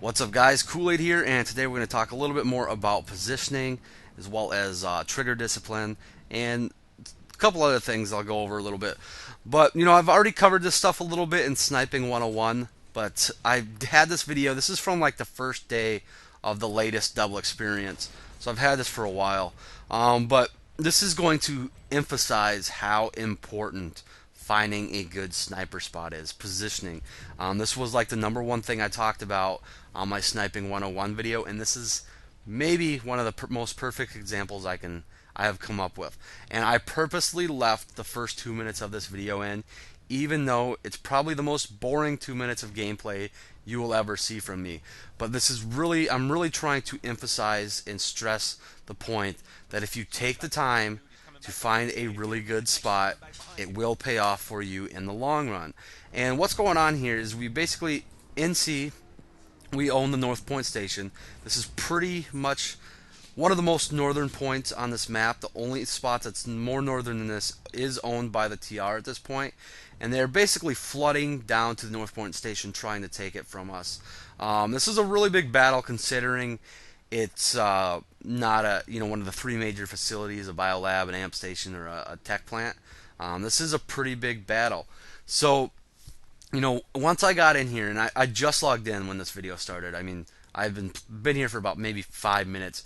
What's up, guys? Kool-Aid here, and today we're going to talk a little bit more about positioning as well as trigger discipline and a couple other things I'll go over a little bit. But, I've already covered this stuff a little bit in Sniping 101, but I had this video. This is from like the first day of the latest double experience, so I've had this for a while. But this is going to emphasize how important finding a good sniper spot is, positioning. This was like the number one thing I talked about on my Sniping 101 video, and this is maybe one of the most perfect examples I have come up with. And I purposely left the first 2 minutes of this video in, even though it's probably the most boring 2 minutes of gameplay you will ever see from me. But I'm really trying to emphasize and stress the point that if you take the time to find a really good spot, it will pay off for you in the long run. And what's going on here is we basically, in C, we own the North Point Station. This is pretty much one of the most northern points on this map. The only spot that's more northern than this is owned by the TR at this point, and they're basically flooding down to the North Point Station trying to take it from us. This is a really big battle considering it's not one of the three major facilities, a biolab, an amp station, or a tech plant. This is a pretty big battle. So, once I got in here, and I just logged in when this video started. I mean, I've been here for about maybe 5 minutes,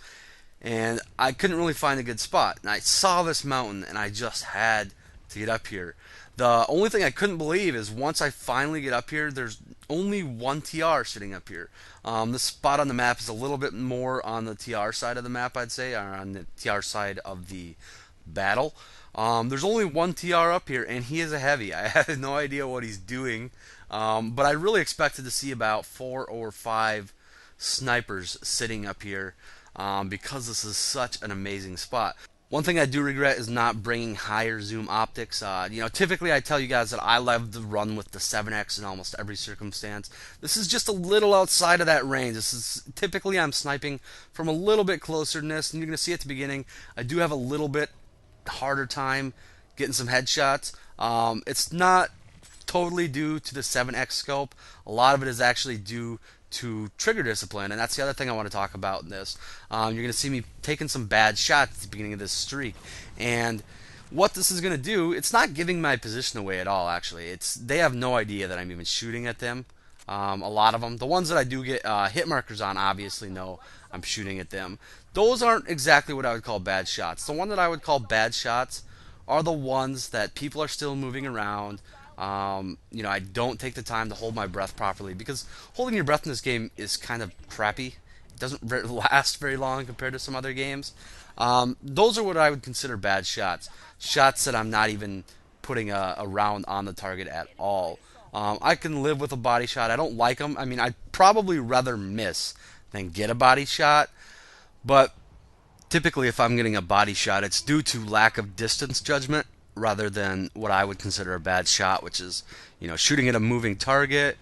and I couldn't really find a good spot. And I saw this mountain, and I just had to get up here. The only thing I couldn't believe is once I finally get up here, there's only one TR sitting up here. This spot on the map is a little bit more on the TR side of the map, I'd say, or on the TR side of the battle. There's only one TR up here, and he is a heavy. I have no idea what he's doing, but I really expected to see about 4 or 5 snipers sitting up here because this is such an amazing spot. One thing I do regret is not bringing higher zoom optics. Typically I tell you guys that I love to run with the 7x in almost every circumstance. This is just a little outside of that range. This is typically I'm sniping from a little bit closer than this, and you're going to see at the beginning I do have a little bit harder time getting some headshots. It's not totally due to the 7x scope. A lot of it is actually due to trigger discipline, and that's the other thing I want to talk about in this. You're going to see me taking some bad shots at the beginning of this streak, and what this is going to do, it's not giving my position away at all. Actually, they have no idea that I'm even shooting at them. A lot of them, the ones that I do get hit markers on, obviously know I'm shooting at them. Those aren't exactly what I would call bad shots. The one that I would call bad shots are the ones that people are still moving around. I don't take the time to hold my breath properly, because holding your breath in this game is kind of crappy. It doesn't last very long compared to some other games. Those are what I would consider bad shots. Shots that I'm not even putting a round on the target at all. I can live with a body shot. I don't like them. I mean, I'd probably rather miss than get a body shot. But typically, if I'm getting a body shot, it's due to lack of distance judgment rather than what I would consider a bad shot, which is, shooting at a moving target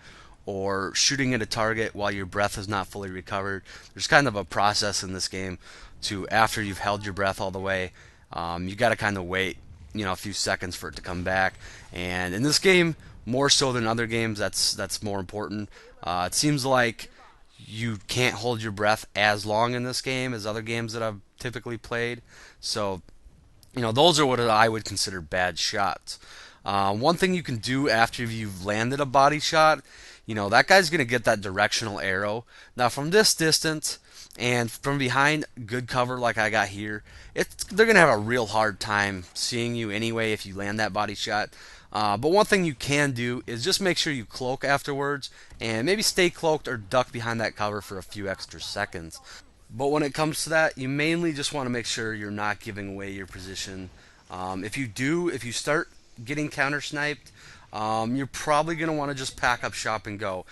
or shooting at a target while your breath is not fully recovered. There's kind of a process in this game to, after you've held your breath all the way, you got to kind of wait, a few seconds for it to come back. And in this game, more so than other games, that's more important. It seems like you can't hold your breath as long in this game as other games that I've typically played. So, those are what I would consider bad shots. One thing you can do after you've landed a body shot, that guy's going to get that directional arrow. Now, from this distance and from behind good cover like I got here, they're going to have a real hard time seeing you anyway if you land that body shot. But one thing you can do is just make sure you cloak afterwards, and maybe stay cloaked or duck behind that cover for a few extra seconds. But when it comes to that, you mainly just want to make sure you're not giving away your position. If you start getting counter sniped, you're probably going to want to just pack up shop and go.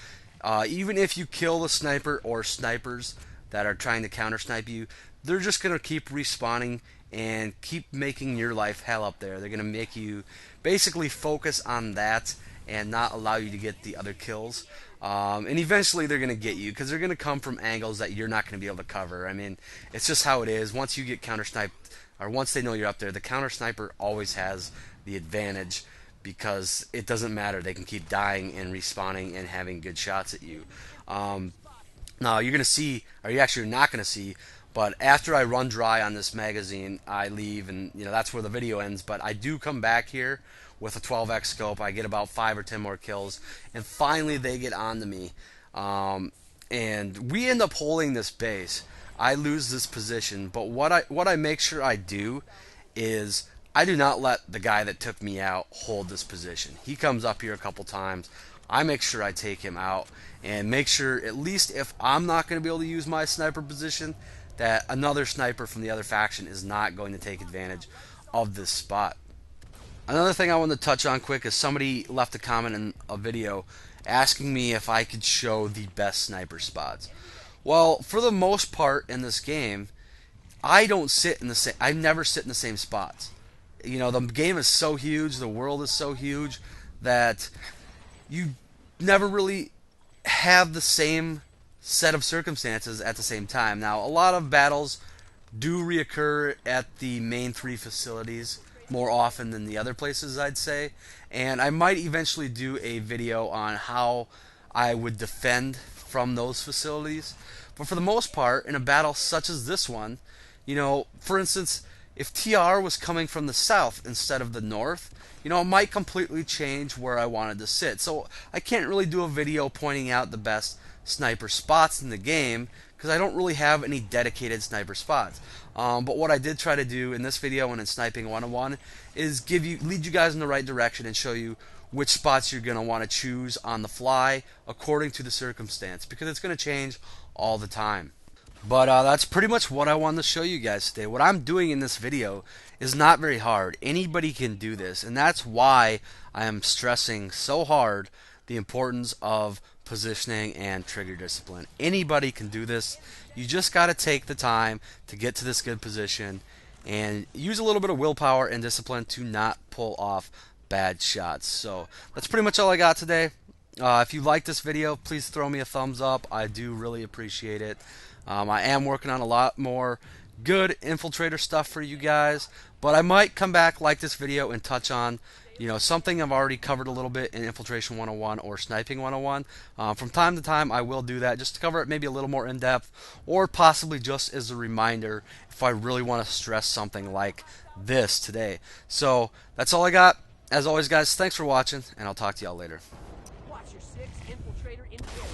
Even if you kill the sniper or snipers that are trying to counter snipe you, they're just going to keep respawning and keep making your life hell up there. They're going to make you basically focus on that and not allow you to get the other kills. And eventually they're going to get you, because they're going to come from angles that you're not going to be able to cover. I mean, it's just how it is. Once you get counter sniped, or once they know you're up there, the counter sniper always has the advantage, because it doesn't matter. They can keep dying and respawning and having good shots at you. Now you're gonna see, or you actually are not gonna see, but after I run dry on this magazine, I leave, and that's where the video ends. But I do come back here with a 12x scope. I get about 5 or 10 more kills, and finally they get onto me, and we end up holding this base. I lose this position, but what I make sure I do is I do not let the guy that took me out hold this position. He comes up here a couple times. I make sure I take him out and make sure, at least if I'm not going to be able to use my sniper position, that another sniper from the other faction is not going to take advantage of this spot. Another thing I want to touch on quick is somebody left a comment in a video asking me if I could show the best sniper spots. Well, for the most part in this game, I don't sit in the same. I never sit in the same spots. The game is so huge, the world is so huge that you never really have the same set of circumstances at the same time. Now, a lot of battles do reoccur at the main 3 facilities more often than the other places, I'd say. And I might eventually do a video on how I would defend from those facilities. But for the most part, in a battle such as this one, for instance, if TR was coming from the south instead of the north, it might completely change where I wanted to sit. So I can't really do a video pointing out the best sniper spots in the game because I don't really have any dedicated sniper spots. But what I did try to do in this video and in Sniping 101 is lead you guys in the right direction and show you which spots you're going to want to choose on the fly according to the circumstance, because it's going to change all the time. But that's pretty much what I wanted to show you guys today. What I'm doing in this video is not very hard. Anybody can do this, and that's why I am stressing so hard the importance of positioning and trigger discipline. Anybody can do this. You just got to take the time to get to this good position and use a little bit of willpower and discipline to not pull off bad shots. So that's pretty much all I got today. If you like this video, please throw me a thumbs up. I do really appreciate it. I am working on a lot more good Infiltrator stuff for you guys, but I might come back like this video and touch on something I've already covered a little bit in Infiltration 101 or Sniping 101. From time to time I will do that just to cover it maybe a little more in depth, or possibly just as a reminder if I really want to stress something like this today. So that's all I got. As always, guys, thanks for watching, and I'll talk to y'all later. Watch your 6 Infiltrator in the air.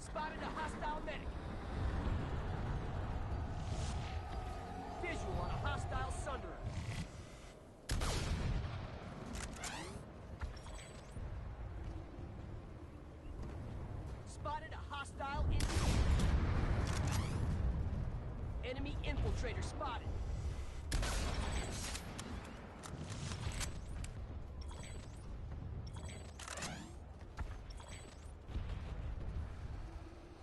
Spotted a hostile medic. Visual on a hostile sunderer. Spotted a hostile enemy infiltrator spotted.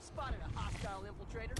Spotted a hostile infiltrator.